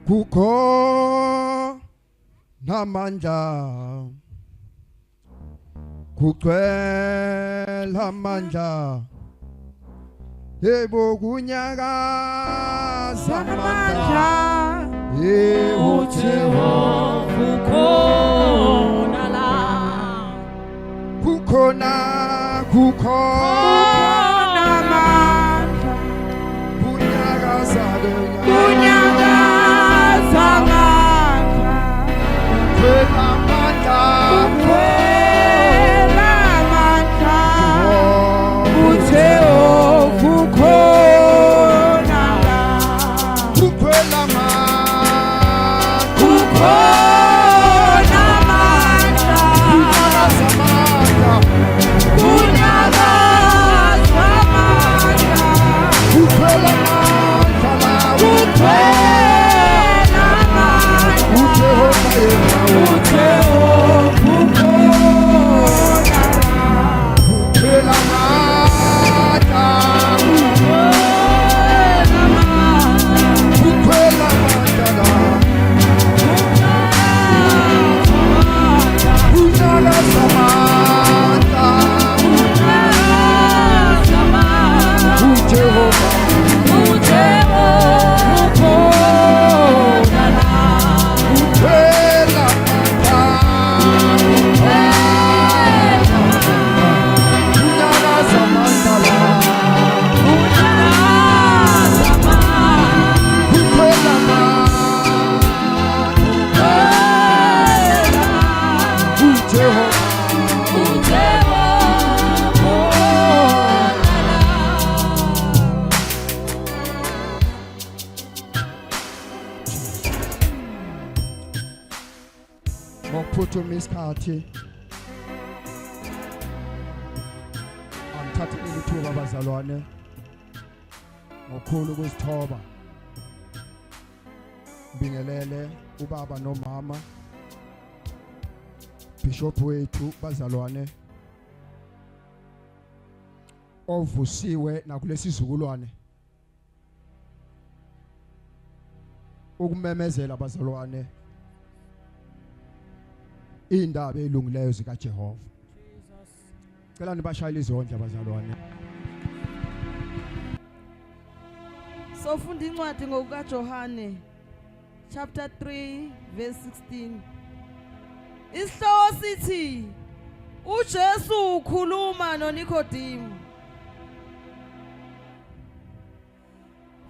kukho namandla kugcwele amandla yebo kunyakaza amandla yebo Jehova ukhona la kukhona amandla kunyakaza amandla kugcwele amandla uJehova ukhona la kugcwele amandla ngokuphuthuma isikhathi angithathele ithuba abazalwane ngokukhulu ukuzithoba bingelele ubaba nomama bishop wethu bazalwane ovusiwe nakulesi sizukulwane ukumemezela abazalwane indaba elungileyo zika Jehova. Cela nibashayile izondla abazalwane. Sofunda incwadi ngokuka Johane chapter 3 verse 16. Isihloko sithi uJesu ukhuluma noNikodemu.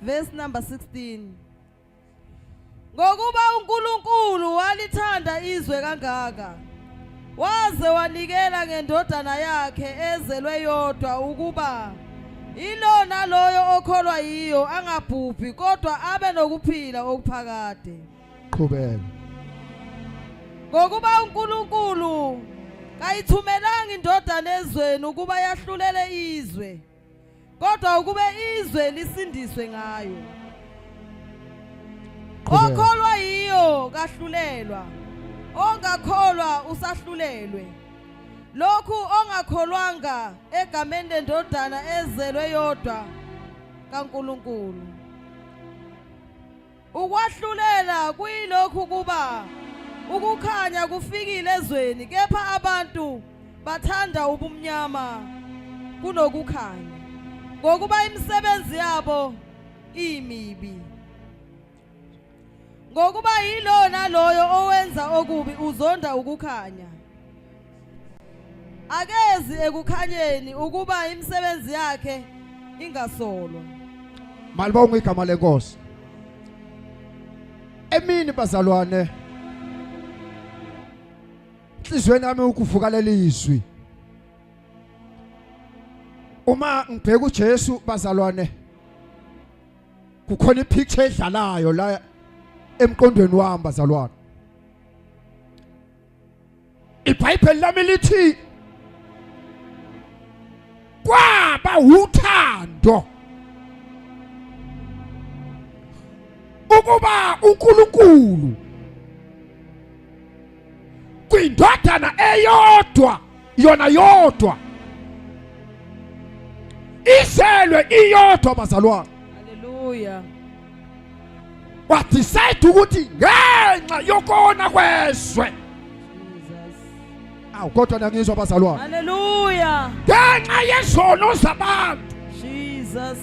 Verse number 16. Ngokuba uNkulunkulu walithanda izwe kangaka waze wanikela ngendodana yakhe ezelwe yodwa ukuba ilona loyo okholwa yiyo angabhubhi kodwa abe nokuphila okuphakade. Qhubeka. Ngokuba uNkulunkulu kayithumelanga indodana ezweni ukuba yahlulele izwe kodwa ukube izwe lisindiswe ngayo. Okholwa yiyo kahlulelwa ongakholwa usahlulelwe. Lokhu ongakholwanga egameni lendodana ezelwe yodwa kaNkulunkulu. Ukwahlulela kuyilokhu kuba ukukhanya kufikile ezweni kepha abantu bathanda ubumnyama kunokukhanya ngokuba imisebenzi yabo imibi. Ngokuba yilona loyo owenza okubi uzonda ukukhanya akezi ekukhanyeni ukuba imisebenzi yakhe ingasolwa. Malibonga igama lenkosi. Emini bazalwane inhlizweni yami ukuvuka lelizwi uma ngibheka uJesu bazalwane kukhona ipicture edlalayo la emqondweni wami bazalwane. iBhayibheli lami lithi kwaba uthando ukuba uNkulunkulu kwindodana eyodwa yona yodwa iselwe iyodwa bazalwane. Hallelujah. wadecide ukuthi ngenxa yokona kwezwe Jesus. awu kodwa nangizwa bazalwane Hallelujah. ngenxa yezono zabantu Jesus.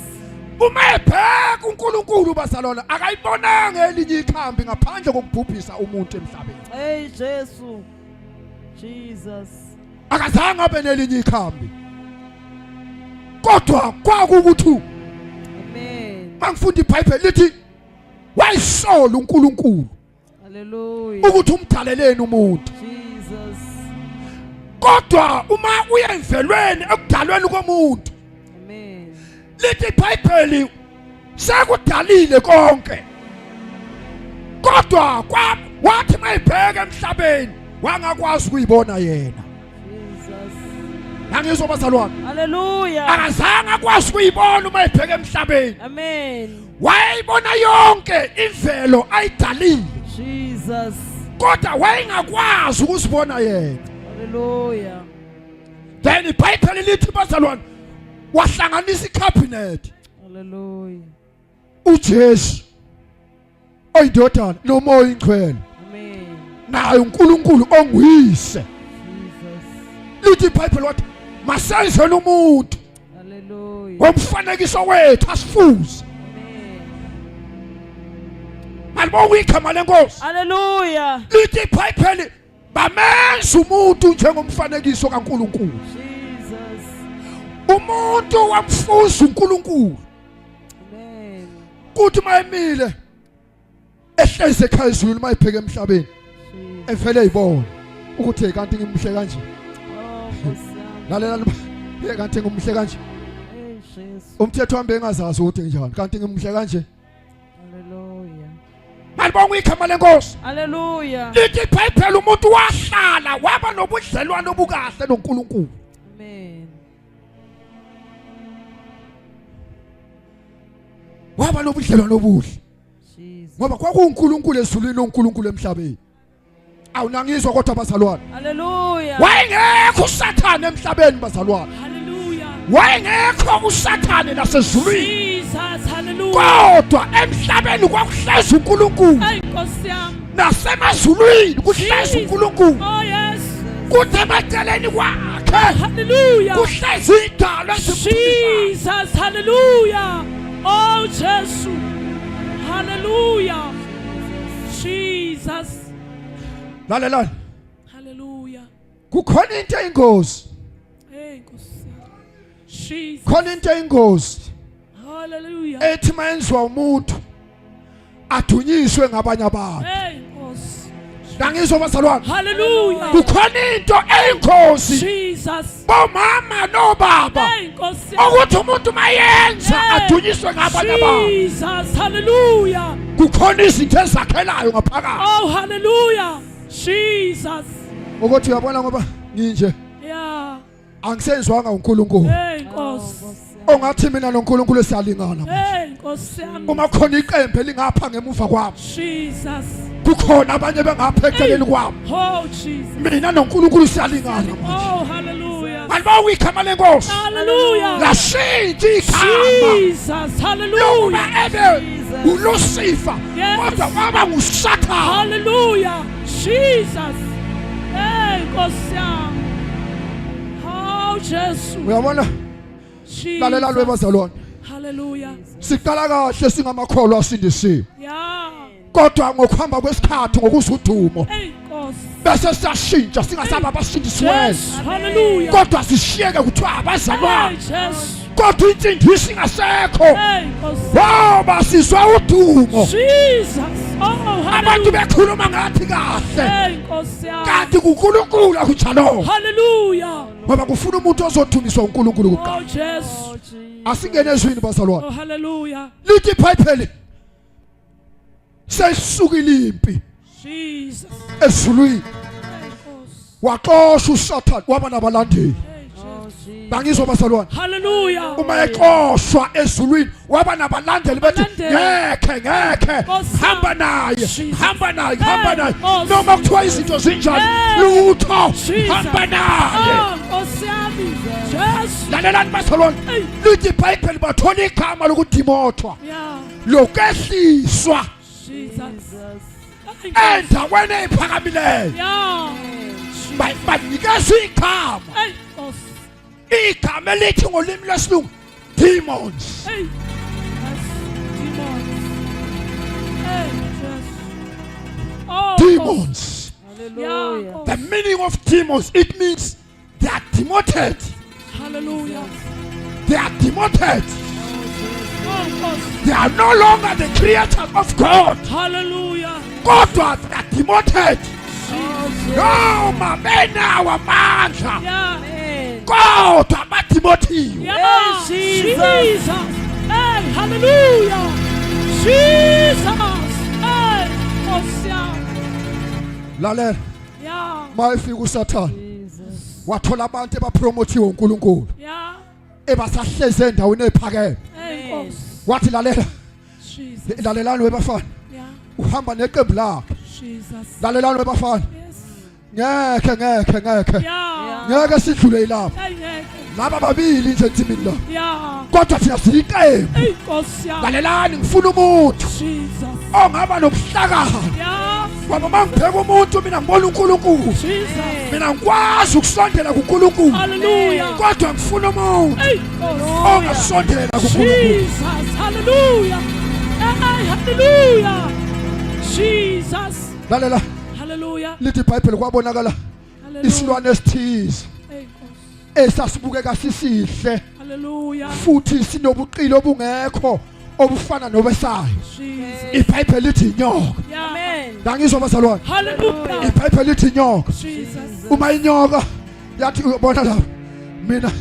uma ebheka uNkulunkulu bazalwane akayibonanga elinye ikhambi ngaphandle kokubhubhisa umuntu emhlabeni Hey Jesu. Jesus. akazange abe nelinye ikhambi kodwa kwakukuthi Amen. mangifunda iBhayibheli lithi wayisola uNkulunkulu Hallelujah. ukuthi umdaleleni umuntu Jesus. kodwa uma uya emvelweni ekudalweni komuntu Amen. lithi iBhayibheli sekudalile konke kodwa wathi mayibheka emhlabeni wangakwazi ukuyibona yena Jesus. ngangizwa bazalwane Hallelujah. akazange akwazi ukuyibona uma ebheka emhlabeni Amen. wayibona yonke imvelo ayidalile Jesus. kodwa wayengakwazi ukuzibona yena Hallelujah. then iBhayibheli lithi bazalwane wahlanganisa icabinet Hallelujah. uJesu oyindodana nomoya ingcwele Amen. naye uNkulunkulu onguyise Jesus. lithi iBhayibheli wathi masenze umuntu Hallelujah. womfanekiso wethu asifuze Amen. malibonga igama lenkosi Hallelujah. lithi iBhayibheli bamenza umuntu njengomfanekiso kaNkulunkulu Jesus. umuntu wamfuza uNkulunkulu Amen. kuthi mayemile ehleze ekhaya ezulu mayibheke emhlabeni Jesus. evele ibona ukuthi kanti ngimhle kanje Oh, Hosanna. lalela kanti ngimhle kanje Hey, Jesus. umthetho wami engazazi ukuthi njani kanti ngimhle kanje Hallelujah. malibonga igama lenkosi Hallelujah. lithi iBhayibheli umuntu wahlala waba nobudlelwano obukahle noNkulunkulu Amen. waba nobudlelwano obuhle Jesus. ngoba kwakuuNkulunkulu ezulwini uNkulunkulu emhlabeni awunangizwa kodwa bazalwane Hallelujah. wayengekho uSathane emhlabeni bazalwane Hallelujah. wayengekho uSathane nasezulwini Jesus. Hallelujah. kodwa emhlabeni kwakuhlezi uNkulunkulu Hey, Nkosi yami. nasemazulwini kuhlezi uNkulunkulu Oh, yes. kuthi emaceleni kwakhe Hallelujah. kuhlezi idalwa ezimphilisayo Jesus. Hallelujah. Oh, Jesus. Hallelujah. Jesus. lalelani Hallelujah. kukhona into eyingozi Hey, Nkosi yami. Jesus. khona into eyingozi Hallelujah. ethi mayenziwa umuntu adunyiswe ngabanye abantu Hey, Nkosi. ngangizwa bazalwane Hallelujah. kukhona into eyingozi Jesus. bomama nobaba Hey, Nkosi yami. ukuthi umuntu mayenza Hey, adunyiswe ngabanye abantu Jesus. Hallelujah. kukhona izinto ezakhelayo ngaphakathi Oh, hallelujah. Jesus. ukuthi uyabona ngoba nginje Yeah. angisenzwanga uNkulunkulu Hey, Nkosi. ongathi mina noNkulunkulu siyalingana Hey, Nkosi yami. uma khona iqembu elingapha ngemuva kwami Jesus. kukhona abanye bengapha eceleni kwami Oh, Jesus. mina noNkulunkulu siyalingana Oh, hallelujah. malibonga igama lenkosi Hallelujah. lashintsha igama Jesus. lokuba Hallelujah. ebe uLucifer Yes. kodwa waba nguSathane Hallelujah. Jesus. Hey, Nkosi yami. Oh, Jesus. uyabona lalela Jesus. lwebazalwane Hallelujah. siqala kahle singamakholwa asindisiwe Yeah. kodwa ngokuhamba kwesikhathi ngokusudumo Hey, Nkosi. bese siyashintsha singasaba abasindisiweyo Yes. Hallelujah. kodwa sishiyeke kuthiwa Hey, abazalwane Jesus. kodwa insindiso ingasekho Hey, Nkosi. ngoba sizwa udumo Jesus. Oh, abantu hallelujah. bekhuluma ngathi kahle Hey, Nkosi yami. kanti kuNkulunkulu akutshalona Hallelujah. ngoba kufuna umuntu ozodumiswa uNkulunkulu Oh, kuqala Jesus. asingene ezwini bazalwane Oh, hallelujah. lithi iBhayibheli sesukile impi Jesus. ezulwini Hey, Nkosi. waxosha uSathane waba nabalandeli Hey, Jesus. ngangizwa bazalwane Hallelujah. uma exoshwa ezulwini waba nabalandeli bethi Abalandeli. ngeke Nkosi hamba yami. naye Jesus. hamba naye Hey, hamba naye Nkosi. noma kuthiwa izinto zinjani Hey. lutho Jesus. hamba naye Oh, Nkosi yami. Jesus. lalelani bazalwane Hey. lithi iBhayibheli bathola igama lokudimothwa Yeah. lokwehliswa Jesus. endaweni ephakamileyo Yeah. banikeza igama Hey, boss. igama elithi ngolimi lwesilungu demons. Hey. Yes. Demons. Hey, yes. Oh, Demons. Hallelujah. Yeah. The meaning of demons, it means they are demoted. Hallelujah. They are demoted. Oh, boss. They are no longer the creators of God. Hallelujah. God was demoted. Jesus. Noma benawo amandla Yeah. Amen. kodwa badimothiwe. Yeah. Hey, Jesus. Jesus. Hey, hallelujah. Jesus. Hey, boss. Yeah. Lalela Yeah. mayifika uSathane Jesus. wathola abantu ebapromothiwe uNkulunkulu Yeah. ebasahleze endaweni ephakeme. Hey, Amen. boss. Wathi lalela Jesus. lalelani webafana Yeah. uhamba neqembu lakhe. Jesus. Lalelani webafana Yes. ngeke Yeah. ngeke sidlule lapha. Hey, hey. Laba babili nje entsimini la. Yeah. Kodwa thina siyiqembu. Hey, boss. Yeah. Lalelani ngifuna umuntu Jesus. ongaba nobuhlakani. Yeah. Ngoba mangibheka umuntu mina ngibona uNkulunkulu. Jesus. Mina ngikwazi ukusondela kuNkulunkulu. Hallelujah. Kodwa ngifuna umuntu Hey, boss. ongasondela kuNkulunkulu. Jesus. Hallelujah. Hey, hallelujah. Jesus. Lalela Hallelujah. lithi iBhayibheli kwabonakala Hallelujah. isilwane esithize Hey, boss. esasibukeka sisihle Hallelujah. futhi sinobuqili obungekho obufana nobesayo. Jesus. iBhayibheli lithi inyoka. Yeah. Amen. Ngangizwa bazalwane. Hallelujah. iBhayibheli lithi inyoka. Jesus. Uma inyoka yathi ubona lapha mina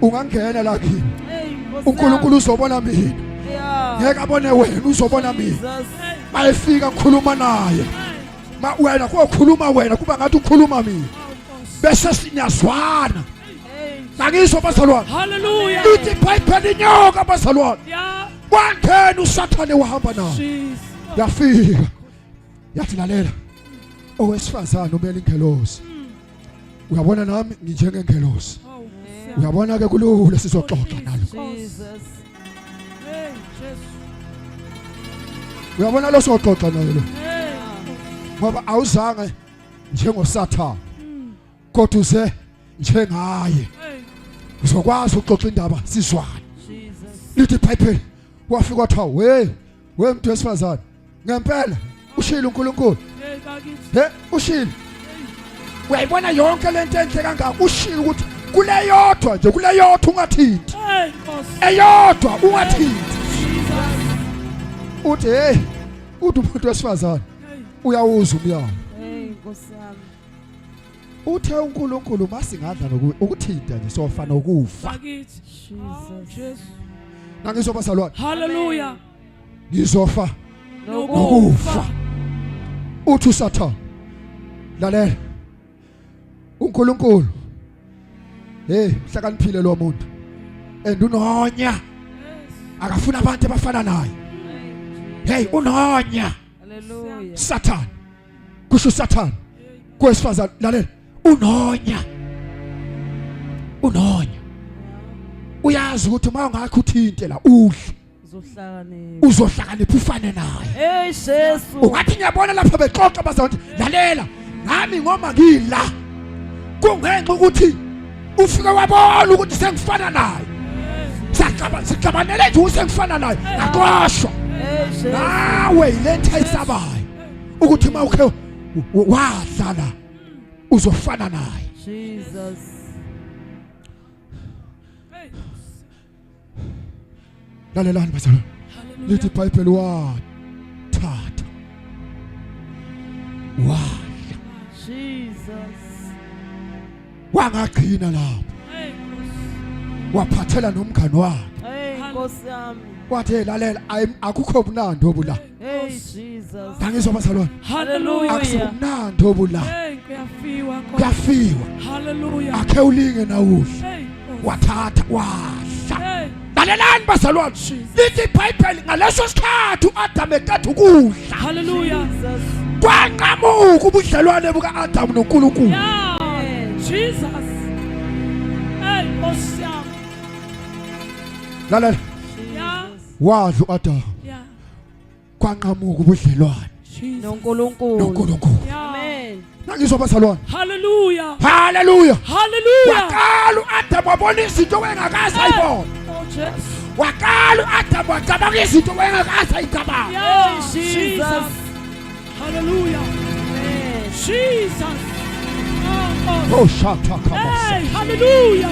ungangena la kimi. Hey, Nkosi uNkulunkulu uzobona mina. yami. Yeah. Ngeke abone wena uzobona mina. Jesus. Hey. Mayefika ngikhuluma naye. Hey. Ma wena kokhuluma wena kuba ngathi ukhuluma mina. Oh, boss. Bese sinyazwana. Hey. Ngangizwa bazalwane. Hallelujah. Lithi iBhayibheli inyoka bazalwane. Yeah. Wangena uSathane wahamba naye. Jesus. Yafika. Yathi lalela. Owesifazane ubela ingelosi. Uyabona nami nginjengengelosi. Oh, Uyabona ke kulule sizoxoxa nalo. Jesus. hey, Jesus. Uyabona lo soxoxa naye lo. Hey. Ngoba awuzange njengoSathane. Kodwa uze njengaye. Hey. Uzokwazi ukuxoxa indaba sizwane. Jesus. Lithi iBhayibheli wafika wathi we muntu wesifazane ngempela ushilo uNkulunkulu. Hey, bakithi. Ushilo. Uyayibona yonke lento enhle kangaka ushilo ukuthi kule yodwa nje kule yodwa ungathinti. Hey, boss. Eyodwa ungathinti. Jesus. Uthi uthi umuntu wesifazane Hey. uyawuza umyawo. Hey, Nkosi yami. Uthe uNkulunkulu masingadla ukuthinta nje sofana ukufa. Bakithi. Oh, Jesus. Jesus. Nangizobasalwana Hallelujah. ngizofa Nokufa. uthi uSathane lalela uNkulunkulu hlakaniphile lo muntu unonya Yes. akafuna abantu abafana naye. Unonya Hallelujah. Sathane kusho uSathane kwesifazane lalela unonya uyazi ukuthi uma ungakho uthinte la udle Uzohlakanipha. uzohlakanipha ufane naye. Hey, Jesu. Ungathi ngiyabona lapha bexoxa bazathi lalela nami ngoma ngila kungenxa ukuthi ufike wabona ukuthi sengifana naye. Sixabanele nje usengifana naye aqoshwa Hey, Jesu. nawe iletha isabayo ukuthi mawukhe wadlala uzofana naye. Jesus. Hey. Lalelani bazalwane lithi Hallelujah. iBhayibheli wathatha wadla Jesus. wangagcina lapho Hey, waphathela nomngane wakhe Hey, Nkosi yami. wathi lalela akukho bunandi obula. Hey, Jesus. Ngangizwa bazalwane Hallelujah. akusubunandi obula. Hey, kuyafiwa Nkosi. Kuyafiwa Hallelujah. akhe ulinge nawudla Hey, Nkosi. wathatha wadla. Hey. Lalelani bazalwane lithi iBhayibheli ngaleso sikhathi uAdam eqeda ukudla Hallelujah. Jesus. kwanqamuka ubudlelwane bukaAdam noNkulunkulu. Yeah. Amen. Jesus. Hey, Nkosi yami. Lalela Yeah. Jesus. wadla uAdam Yeah. kwanqamuka ubudlelwane Jesus. noNkulunkulu. noNkulunkulu. Yeah. Amen. Nangizwa bazalwane. Hallelujah. Haleluya. Hallelujah. Waqala uAdam wabona izinto wengakazi ayibona. Oh, Jesus. Waqala uAdam wacabanga izinto wengakazi ayicabanga. Yeah, Jesus. Jesus. Hallelujah. Amen. Jesus. Oh, Oh shata kabasa. hey, hallelujah.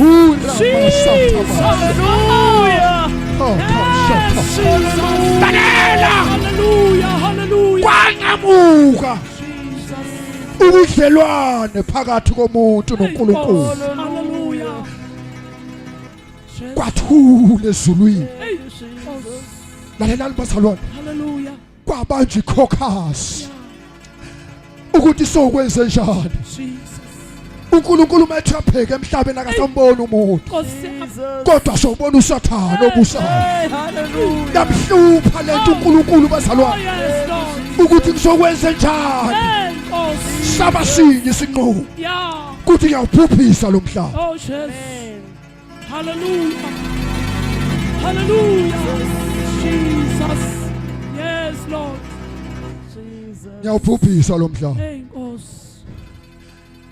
Ura Jesus. masata. Hallelujah. Oh Yes, shata. Jesus. Lalela. Hallelujah. Hallelujah. Kwanqamuka Jesus. ubudlelwane phakathi komuntu noNkulunkulu. Hallelujah. Kwathula ezulwini. Hey, Jesus. Lalela bazalwane. Hallelujah. Kwabanje ikhokasi Yeah. ukuthi sokwenze njani. Jesus. uNkulunkulu mathi apheke emhlabeni akasamboni umuntu Jesus. kodwa sobona uSathane obusayo. Hey, hallelujah. Yamhlupha lento uNkulunkulu Oh, bazalwane yes, Lord. ukuthi kusokwenze njani. Hey, oh, Saba sinye isinqumo yeah. ukuthi ngiyawuphuphisa lo mhlaba. Oh, Jesus. Amen. Hallelujah. Hallelujah. Jesus. Yes, Lord. Jesus. Ngiyawuphuphisa lo mhlaba. Hey, oh,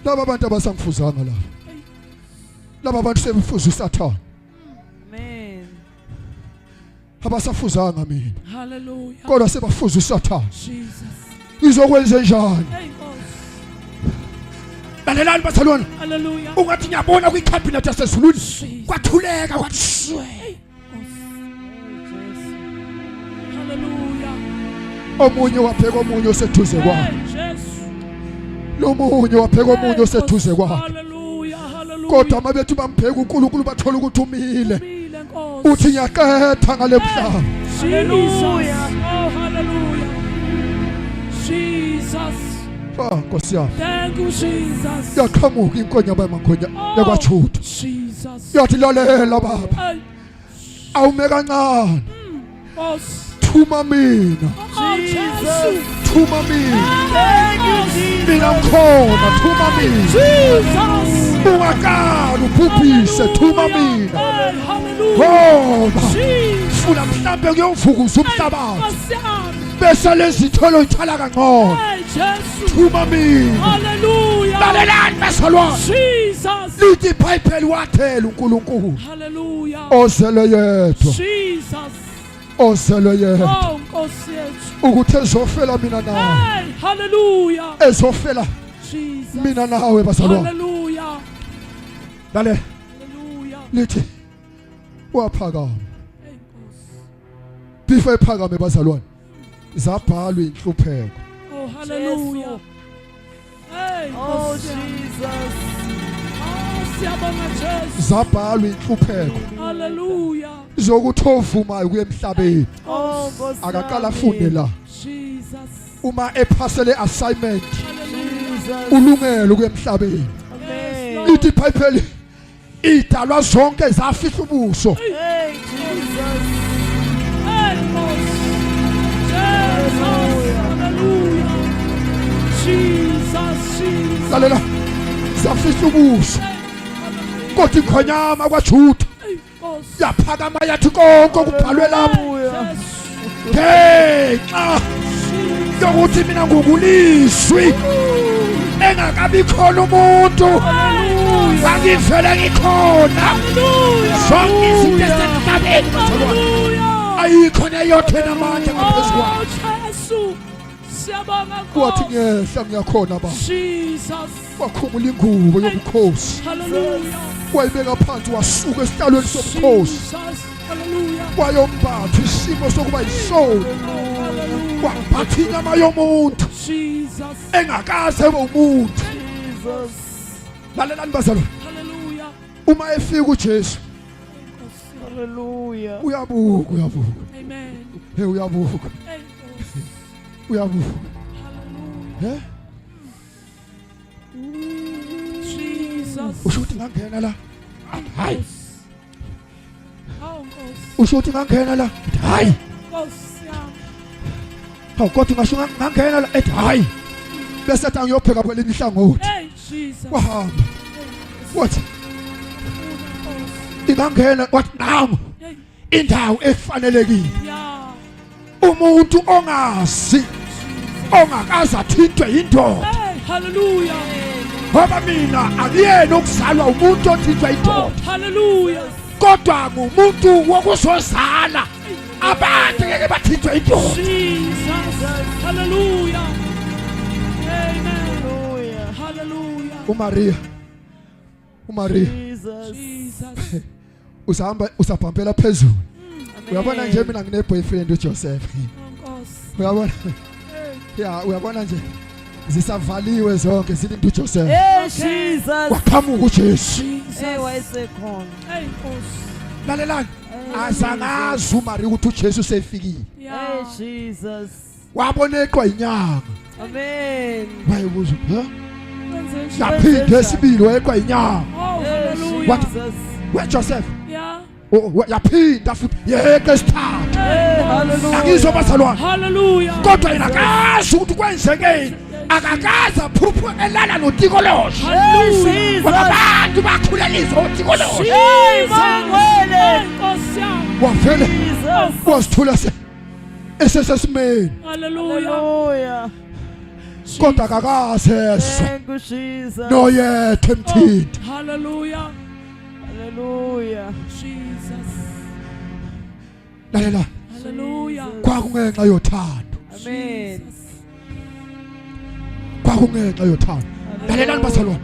Laba abantu abasangifuzanga la. Laba abantu sebefuza uSathane. Amen. Abasafuzanga mina. hallelujah. Kodwa sebafuza uSathane. Jesus. Izokwenza njani? Hey, oh, Lalelani bathalwana. hallelujah. Ungathi ngiyabona kwicabinet yasezulwini Jesus. kwathuleka kwathi shwe. Hey, oh, hallelujah. Omunye wabheka omunye oseduze kwakhe. Hey, Jesus. Lo munye wabheka omunye oseduze kwakhe. Hallelujah. Hallelujah. Kodwa mabethi bambheka uNkulunkulu bathola ukuthi umile. Umile, Nkosi. Uthi ngiyaqetha ngale mhlaba. Hallelujah. Oh, hallelujah. Jesus. Nkosi yami. Thank you, Jesus. Yaqhamuka inkonyama yamangonya yakwaJuda. Jesus. Yathi lalela baba. Hey, Awume kancane. oh, Thuma mina. Jesus. Thuma mina. Thank you, Jesus. Mina ngikhona thuma mina. Jesus. Ungaqala uphuphise thuma mina. Hey, hallelujah. Ngoba Jesus. funa mhlambe kuyovukuza umhlabathi. Nkosi yami. Bese lezitholo ithala kangcono. Hey, Jesus. Thuma mina. Hallelujah. Lalelani basalwa. Jesus. Lithi iBhayibheli wathela uNkulunkulu. Hallelujah. Ozele yedwa. Jesus. Ozele yedwa. Oh, Nkosi yethu. Ukuthi ezofela mina nawe. Hey, hallelujah. Ezofela Jesus. mina nawe basalwa. Hallelujah. Lale Hallelujah. lithi waphakama. Hey, Nkosi. Before ephakame bazalwane. Zabhalwa inhlupheko. Oh, hallelujah. Hey, Oh, Nkosi yami. Jesus. Oh, siyabonga Jesu. Zabhalwa inhlupheko. Hallelujah. Zokuthi ovumayo kuye emhlabeni Oh, Nkosi akaqala yami. afunde la. Jesus. Uma ephasele assignment Hallelujah. Jesus. ulungele kuye emhlabeni. Amen. Lithi iBhayibheli idalwa zonke zafihla ubuso. Hey, Jesus. Hey, Nkosi. Jesus. Hallelujah. Jesus. Jesus. Lalela zafihla ubuso. Hallelujah. Kodwa ikhonyama kwaJuda Hey, Nkosi. yaphakama yathi konke okubhalwe lapha. Hallelujah. Ngenxa yokuthi mina ngukulizwi engakabi khona umuntu angivele ngikhona. Hallelujah. Zonke izinto ezisemhlabeni bazalwane Hallelujah. ayikho neyodwa enamandla ngaphezu kwayo. Oh, Jesu. Siyabonga Kwathi Nkosi. ngehla ngiyakhona ba. Jesus. Wakhumula ingubo yobukhosi. Hallelujah. Wayibeka phansi wasuka esihlalweni sobukhosi. Jesus. Hallelujah. Wayombatha isimo sokuba yisoni. Hallelujah. Wambatha inyama yomuntu Jesus. engakaze ebe umuntu. Jesus. Lalelani bazalwane. Hallelujah. Uma efika uJesu Hallelujah. uyabuka. Amen. Hey uyabuka. Hey, Nkosi. Uyabuka. Hallelujah. He? Jesus. Usho ukuthi ngangena la. Hayi. Oh, Nkosi. Usho ukuthi ngangena la. Hayi. Nkosi yami. Hawu kodwa ngasho ngangena la. Hayi. Bese athi ngiyopheka kwelinye ihlangothi. Hey, Jesus. Wahamba. Wathi Nkosi. ingangena wathi nawo Hey. indawo efanelekile. Yeah. umuntu ongazi ongakaze athintwe indoda Hey, hallelujah. ngoba mina akuyena okuzalwa umuntu othintwa Oh, indoda hallelujah. kodwa ngumuntu wokuzozala abantu ngeke bathintwe indoda Jesus. Hallelujah. Amen. Hallelujah. Hallelujah. uMaria Jesus. Jesus. usabhampela phezulu Amen. uyabona nje mina ngine boyfriend uJoseph Nkosi. uyabona Hey. ya uyabona nje zisavaliwe zonke zilinde uJoseph Hey, Okay. Jesus. waqhamuka uJesu Hey, Jesus. wayesekhona. Hey, Nkosi. lalelani Hey, azangazi uMaria ukuthi uJesu sefikile Hey, Yeah. Jesus. wabona eqwa inyanga Amen. wayebuza Wenze nje. yaphinde esibili wayeqwa inyanga Oh, Hey, hallelujah. What? Jesus. weJoseph Yeah. yaphinda futhi yeke esithathu Hey, hallelujah. akizwa bazalwane Hallelujah. kodwa yena akazi ukuthi kwenzekeni akakaze aphupho elala notikolosho Hallelujah. ngoba abantu bakhulelisa utikolosho Hey, Mangwele. Nkosi yami. wavele Jesus. wasithula esesesimeni Hallelujah. Hallelujah. kodwa akakazeswa Thank you, Jesus. noyethe emthindi Hallelujah. Hallelujah. Jesus. lalela Hallelujah. kwakungenxa yothando Amen. kwakungenxa yothando lalelani bazalwane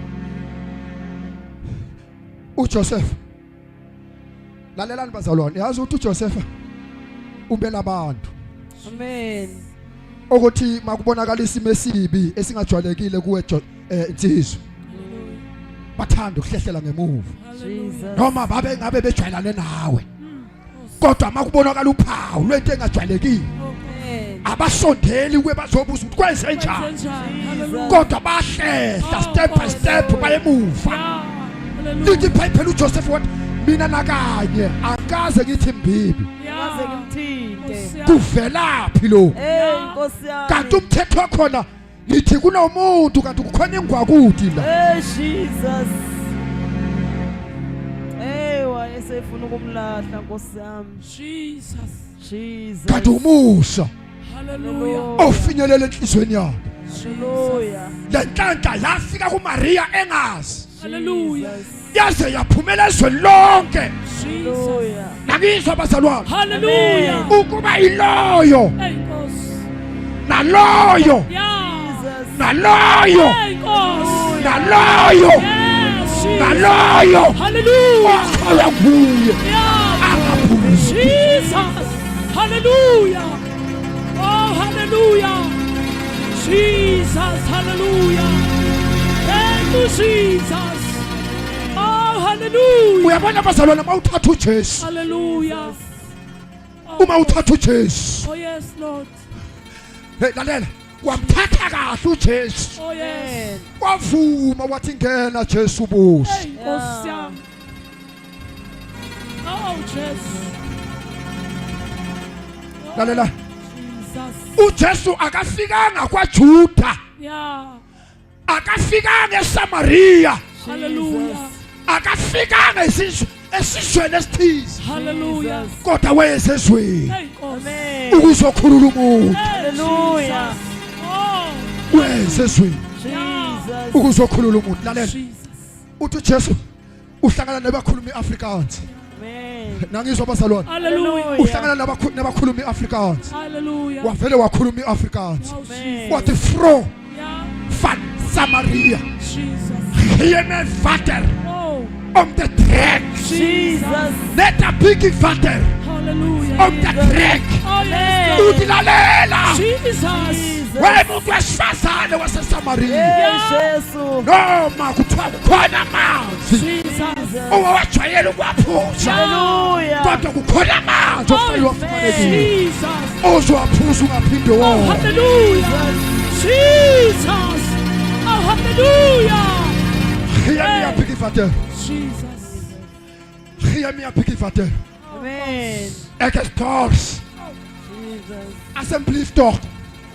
uJoseph lalelani bazalwane yazi ukuthi uJoseph ube nabantu Amen. ukuthi makubonakala isimo esibi esingajwayelekile kuwe insizwe bathanda ukuhlehlela ngemuva Jesus. noma babe ngabe bejwayelane nawe kodwa makubonakala uphawu lwento engajwayelekile Amen. abasondeli kube bazobuza ukuthi kwenze njani Wenze njani? Hallelujah. kodwa bahlehla step by step bayemuva Yeah. lithi Hallelujah. phela uJoseph wathi mina nakanye akaze ngithi mbibi Maze Yeah. ngimthinte. Nkosi yami. kuvelaphi lo Hey, Nkosi yami. kanti umthetho wakhona ngithi kunomuntu kanti kukhona ingwakuti la Hey, Jesus. Hey, wayesefuna ukumlahla Nkosi yami. Jesus. Jesus. kanti umusa Hallelujah. ofinyelela enhlizweni yakhe Hallelujah. le nhlanhla yafika kuMaria engazi Hallelujah. yaze yaphumela ezweni lonke Jesus. Hallelujah. nakizwa bazalwane Hallelujah. ukuba iloyo Hey, Nkosi. naloyo Yeah. Jesus. naloyo Hey, Nkosi. naloyo Yes, Jesus. naloyo Hallelujah. wakhala kuye Yeah. akaphumi Jesus. Hallelujah. Oh, hallelujah. Jesus. Hallelujah. Thank you, Jesus. Oh, hallelujah. uyabona bazalwane uma uthatha uJesu Hallelujah. uma uthatha uJesu Oh, yes, Lord. lalela wamthatha kahle uJesu Oh, yes. wavuma wathi ngena Jesu busi Hey, Nkosi yami. Oh, Jesus. lalela Jesus. uJesu akafikanga kwaJuda Yeah. akafikanga eSamaria Hallelujah. akafikanga esizweni esithize Hallelujah. kodwa wayesezweni Hey, Nkosi. Amen. ukuzokhulula umuntu Hey, Hallelujah. Jesus. Oh, wayesezweni Jesus. ukuzokhulula umuntu lalela Jesus. uthi uJesu uhlangana nabakhuluma iAfrikaans Amen. nangizwa bazalwane Hallelujah. uhlangana nabakhuluma iAfrikaans Hallelujah. wavele wakhuluma iAfrikaans Oh, Amen. wathi fro yeah. van Samaria Jesus. hier mijn vader Oh, om te trek Jesus. net een biggie vader hallelujah. om te trek Oh, yes, Lord. utilalela Jesus. wemuntu wesifazane waseSamaria Hey, Jesus. noma kuthiwa kukhona amanzi Jesus. owawajwayela ukwaphuza Hallelujah. kodwa kukhona amanzi okufanele Oh, wafumanekile Jesus. ozowaphuza ungaphinde Oh, wona hallelujah. Jesus. Oh, hallelujah. Hear me, biggie vader. Jesus. Hear me, biggie vader. Amen. Ek is dors. Jesus. Asseblief toch.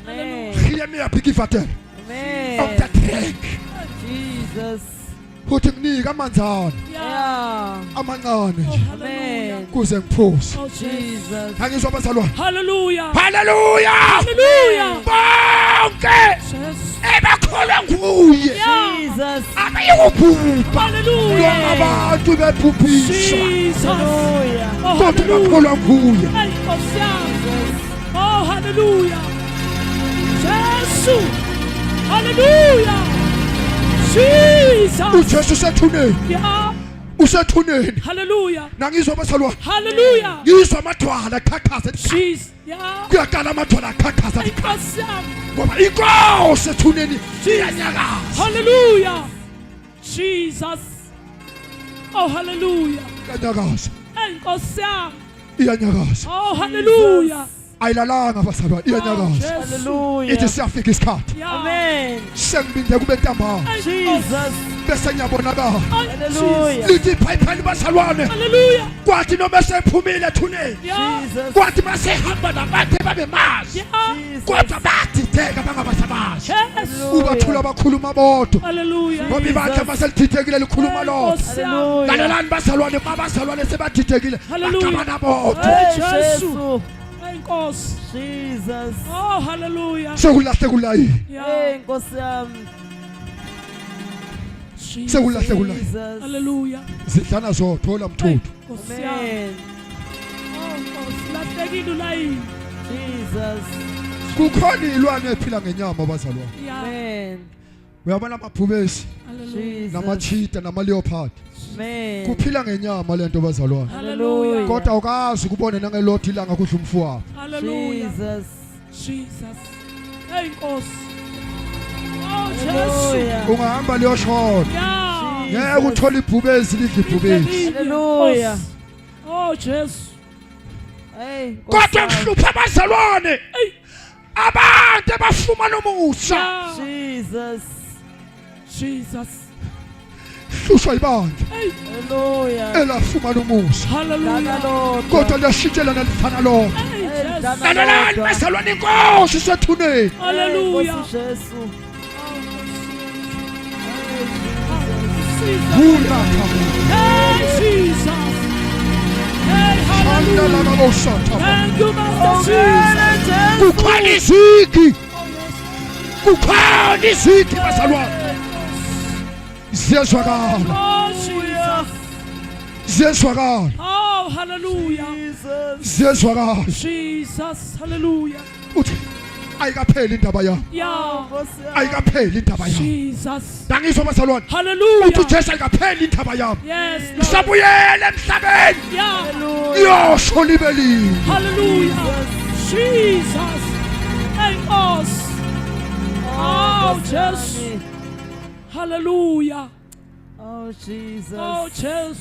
Amen. Hear me, biggie vader. Om Amen. te trek. Jesus. uthi nginika amanzana Yeah. amancane Oh, nje hallelujah. kuze ngiphose. Oh, Jesus. Jesus. Angizwa bazalwane. Hallelujah. Haleluya. Hallelujah. Bonke Jesus. ebakholwa nguye Yeah. Jesus. abayikuphupha Hallelujah. abantu bephuphiswa Jesus. Hallelujah. Oh, kodwa hallelujah. bakholwa nguye. Hey, oh, hallelujah. Jesus. Hallelujah. Jesus. uJesu usethuneni Yeah. usethuneni Hallelujah. nangizwa bazalwane. Hallelujah. ngizwa amadwala qhaqhaza Jesus. Yeah. kuyaqala amadwala aqhaqhaza Hey, awesome. ngoba inkosi ethuneni iyanyakaza Hallelujah. Jesus. Oh, hallelujah. iyanyakaza Hey, Nkosi yami. iyanyakaza Oh, hallelujah. ayilalanga bazalwane Oh, iyanyakaza Jesus. Hallelujah. ithi siyafika isikhathi Yeah. Amen. sengibinde kube ntambama Hey, Jesus. bese ngiyabonakala Hey, Hallelujah. lithi iphayiphani bazalwane Hallelujah. kwathi noma sephumile ethuneni Yeah. Jesus. kwathi masehamba nabantu babemazi Yeah. Jesus. kodwa badideka bangabasabazi Yes. ubathula bakhuluma bodwa Hallelujah. ngoba ibandla maselithithekile likhuluma Hey, lodwa Nkosi yami. Hallelujah. lalelani bazalwane mabazalwane sebadidekile Hallelujah. baxabana bodwa Hey, Hey, Jesus. Jesus. Hey, Nkosi. Jesus. Oh, hallelujah. sekulahle kulayini Yeah. Hey, Nkosi yami. Jesus. sekulahle kulayini Jesus. Hallelujah. zidlana zothola Hey, mthuthu Nkosi yami. Amen. Oh, Nkosi. Lahlekile ulayini. Jesus. kukhona ilwane ephila ngenyama bazalwane Yeah. Amen. uyabona amabhubesi Hallelujah. Jesus. namachita namaleopard Amen. kuphila ngenyama lento bazalwane Hallelujah. kodwa awukazi ukubone nangeloti ilanga kudla umfowabo Hallelujah. Jesus. Jesus. Hey, Nkosi. Oh, Jesus. Hallelujah. ungahamba liyoshona Yeah. ngeke uthole ibhubezi lidle ibhubezi Hallelujah. Oh, Jesus. Hey, kodwa Nkosi yami. kuhlupha abazalwane Hey. abantu abafumana umusa Yeah. Jesus. Jesus. hlushwa ibandla Hey. Hallelujah. elafumana umusa Hallelujah. Dana Lord. kodwa liyashitshelana lifana lona Hey, Hey, Jesus. Dana lalelani Lord. bazalwane inkosi isethuneni Hallelujah. Nkosi Jesu. Oh, Hey, Jesus. Jesus. Kulatha Hey, Jesus. Hey, hallelujah. andalaboshatha Thank you, Master Oh, Jesus. Jesus. kukhona izigi Oh, yes. kukhona izigi bazalwane ziyezwakala Oh, Jesus. ziyezwakala Oh, hallelujah. Jesus. ziyezwakala Jesus. Hallelujah. uthi ayikapheli indaba yami Yeah. Nkosi yami. ayikapheli indaba yami Jesus. nangizwa bazalwane uthi Hallelujah. uJesu ayikapheli indaba yami Yes, Lord. ngisabuyela emhlabeni Yeah. Hallelujah. yosho libe lini Hallelujah. Jesus. Thank us. Oh, Nkosi Jesus. yami. Hallelujah. Oh, Jesus. Oh, Jesus.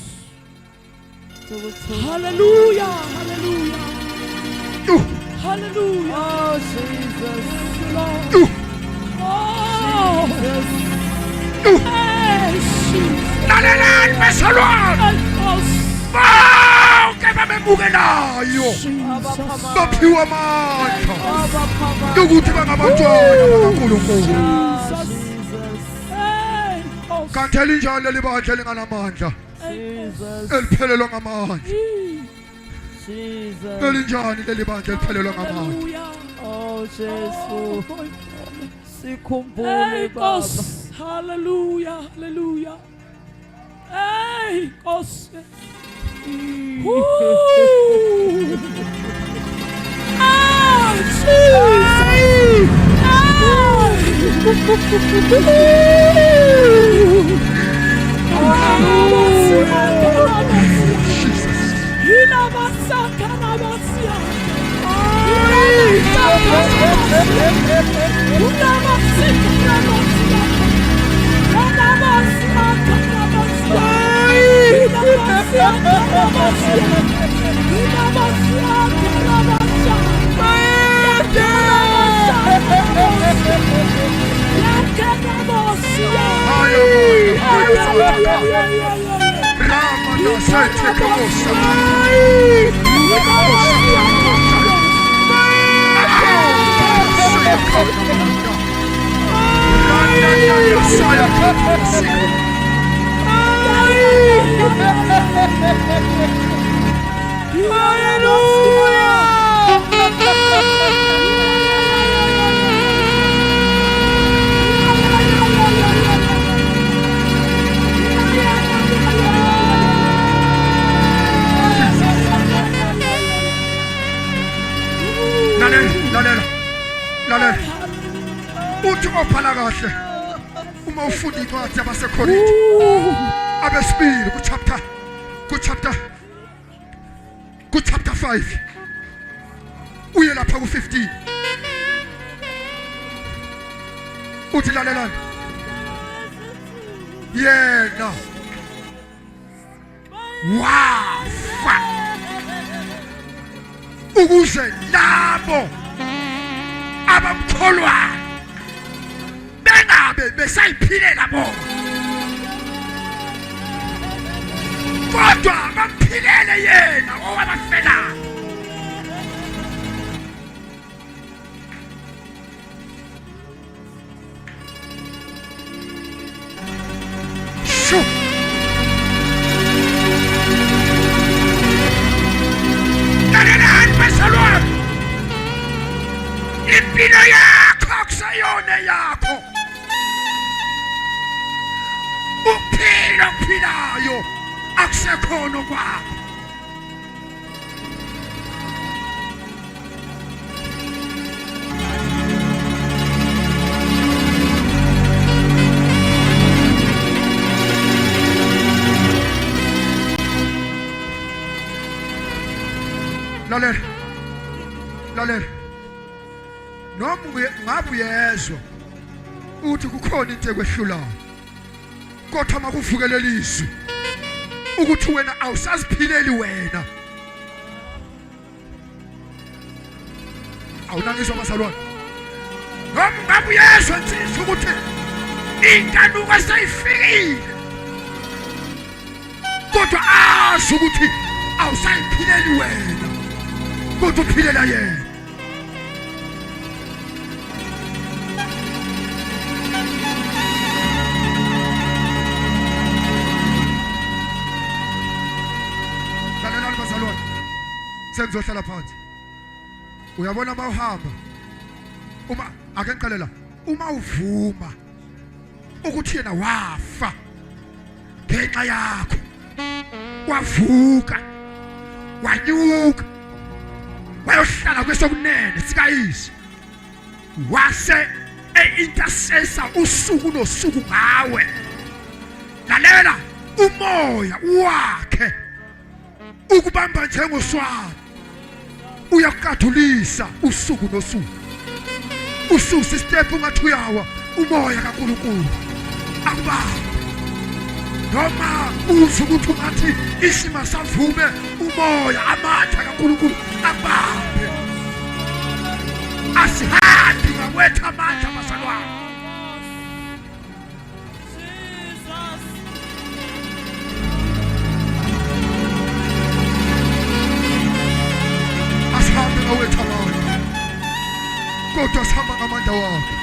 Tukuthula. Hallelujah. Hallelujah. Uh, Hallelujah. Oh, Jesus. Thank you, Lord. uh, Oh, Jesus. hey, Jesus. lalelani bazalwane Thank us. bonke babemukelayo Jesus. baphiwa amandla Baba, Papa. ukuthi bangabantwana bakaNkulunkulu Jesus. Jesus. Hey, oh, kanti elinjalo leli bandla elinganamandla Jesus. eliphelelwa ngamandla Jesus. elinjani leli bandla eliphelelwa ngamandla hallelujah. Oh, Oh, Jesu. my Sikhumbule Hey, Baba. Nkosi. Hallelujah, hallelujah. Hey, Nkosi. Woo. Ah, Jesus. Lalela. Uthi ophala kahle uma ufunda incwadi yabaseKorinte abesibili ku chapter 5 uye lapha ku15 uthi lalelani yena wafa ukuze labo abamkholwa bengabe besayiphilela bona kodwa bamphilele yena owabafela shu kanenani basalwane impilo yakho akusayona yakho ukuphila okuphilayo akusekhona kwakho lalela noma ngabe uyezwa uthi kukhona into ekwehlulayo kodwa makuvukele lizwi ukuthi wena awusaziphileli wena awunangizwa bazalwane noma ngabe uyezwa insizwa ukuthi inkanuko seyifikile kodwa azi ukuthi awusayiphileli wena kodwa uphilela yena sengizohlala phansi uyabona mawuhamba uma ake ngiqale la uma uvuma ukuthi yena wafa ngenxa yakho wavuka wanyuka wayohlala kwesokunene sikayise wase eintercessor usuku nosuku ngawe lalela umoya wakhe ukubamba njengoswana uyakukadulisa usuku nosuku ususa step ungathi uyawa umoya kaNkulunkulu akubamba noma uthi ukuthi ungathi isima savume umoya amatha kaNkulunkulu akubambe asihambi ngawetha amandla bazalwane awetha amandla kodwa sihamba ngamandla wakhe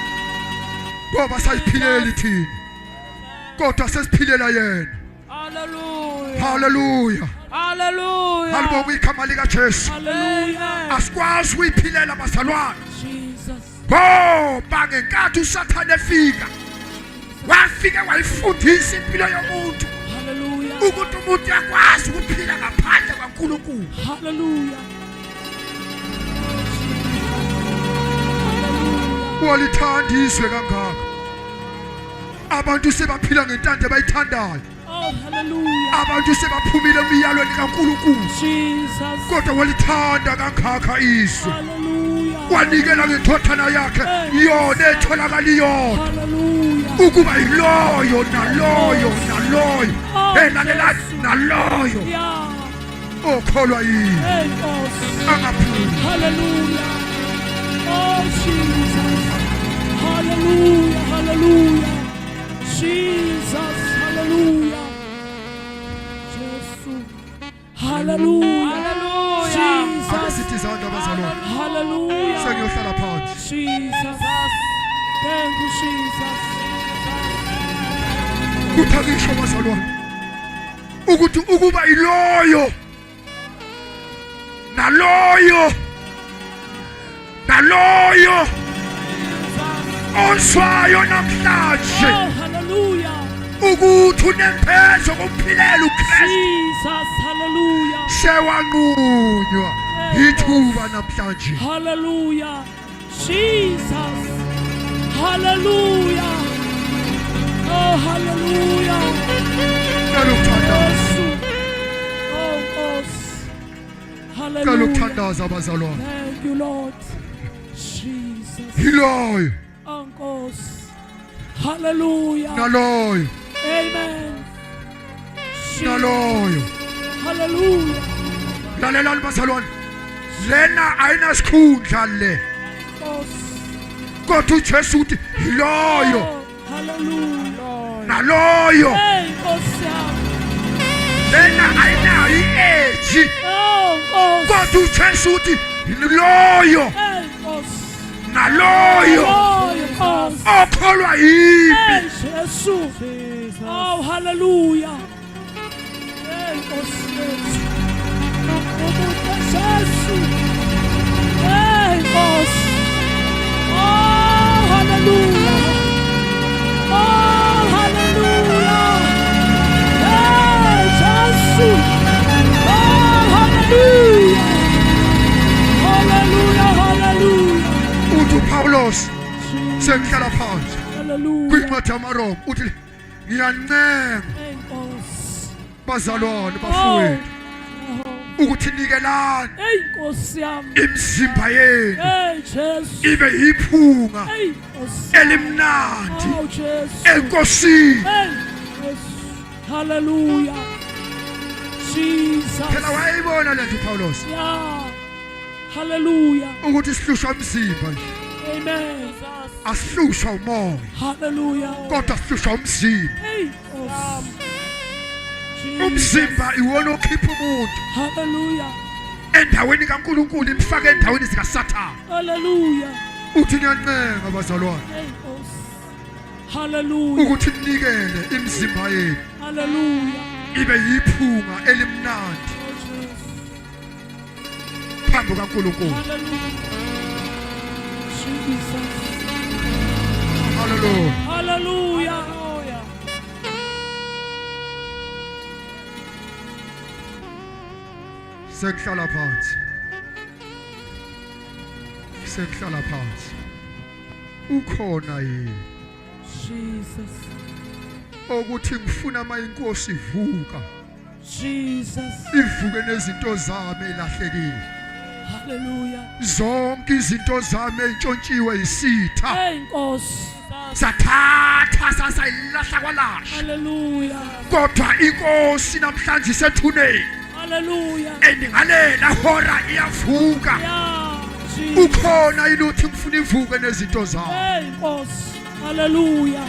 ngoba sayiphileli thina kodwa sesiphilela yena hallelujah hallelujah hallelujah alibonga igama lika Jesu hallelujah asikwazi ukuyiphilela bazalwane Jesus ngoba ngenkathi uSathane efika wafika wayifundisa impilo yomuntu hallelujah ukuthi umuntu yakwazi ukuphila ngaphandle kaNkulunkulu hallelujah walithanda izwe kangaka abantu sebaphila ngentando abayithandayo oh hallelujah abantu sebaphumile emiyalweni kaNkulunkulu Jesus kodwa walithanda kangaka izwe hallelujah wanikela ngendothana yakhe yona etholakala iyona hallelujah ukuba yiloyo naloyo lalela naloyo yeah okholwa yini hey God angaphuli hallelujah oh Jesus hallelujah hallelujah Jesus hallelujah Jesus hallelujah hallelujah akasithi izandla bazalwane hallelujah sengiyohlala phansi Jesus thank you Jesus kuthakisho bazalwane ukuthi ukuba iloyo naloyo oswayo namhlanje Oh, hallelujah. ukuthi unemphezo kumphilela uKristu Jesus, hallelujah. sewanqunywa ithuba namhlanje. Hallelujah. Jesus. Hallelujah. Oh, hallelujah. Cela ukuthandaza, Yesu. Oh, Nkosi. cela Hallelujah. ukuthandaza abazalwane. Thank you, Lord. Jesus. Iloyo Oh, Nkosi. Hallelujah. naloyo Amen. Jesus. naloyo. Hallelujah. Lalelani bazalwane, lena ayinasikhundla le, Nkosi. kodwa uJesu uthi iloyo Oh, hallelujah. naloyo. Hey, Nkosi yami. Lena ayinayo i-age, Oh, Nkosi. kodwa uJesu uthi loyo Hey, Nkosi. naloyo Oh, Nkosi. okholwa yimi. Hey, Jesu. Oh, hallelujah. Hey, Nkosi yethu. Umuhle Jesu. Hey, Nkosi. Oh, hallelujah. Oh, hallelujah. Hey, Jesu. Oh, hallelujah. Hallelujah, hallelujah. Uthi uPawulos sengihlala phansi Hallelujah. kwincwadi yamaRoma uthi ngiyancenga Hey, Nkosi. bazalwane Oh, bafowethu ukuthi nikelani hey, Nkosi yami. imizimba yenu Hey, Jesu. ibe yiphunga Hey, Nkosi. elimnandi Oh, Jesu. enkosini. Hey, Jesu. Hallelujah. Jesus. Phela wayibona lento uPawulos Yeah. Hallelujah. ukuthi sihlushwa umzimba nje, Amen. asihlushwa umoya, Hallelujah. kodwa sihlushwa umzimba. Hey, Nkosi. Jesus. Umzimba iwona okhipha umuntu Hallelujah. endaweni kaNkulunkulu imfaka endaweni zikaSathane. Hallelujah. Uthi niyancenga bazalwane Hey, Nkosi. Hallelujah. ukuthi ninikele imizimba yenu Hallelujah. ibe yiphunga elimnandi Oh, Jesus. phambi kaNkulunkulu. Hallelujah. Jesus. Hallelujah. Hallelujah. Sengihlala phansi, sengihlala phansi. Ukhona yini Jesus. okuthi ngifuna ama inkosi ivuka, Jesus. ivuke nezinto zami elahlekile, Hallelujah. zonke izinto zami entshontshiwe isitha Hey, Nkosi. sathatha sasayilahla kwalasha, Hallelujah. kodwa inkosi namhlanje isethuneni Hallelujah. endingalela hora iyavuka. Yeah. Jesus. Ukhona yini uthi ngifuna ivuke nezinto zami? Hey, Nkosi. Hallelujah.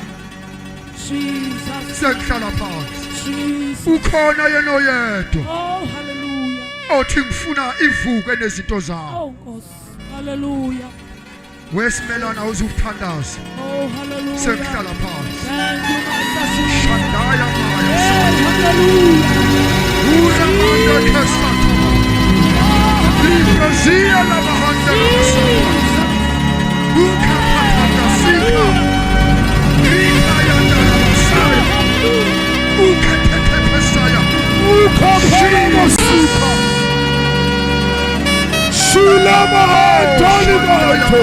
Jesus. Sengihlala phansi. Jesus. Ukhona yena oyedwa Oh, hallelujah. othi ngifuna ivuke nezinto zami. Oh, Nkosi. Hallelujah. Wesimelana uzukuthandaza. Oh, hallelujah. Sengihlala phansi. Thank you, Master Jesus. Shandaya maya. Hey, hallelujah. Uramanda kesata. Librazia la bahanda la basata. Ukapatanda sika. Ika yanda la basaya. Ukatete pesaya. Ukapala sika. Shula mahantani mahanto.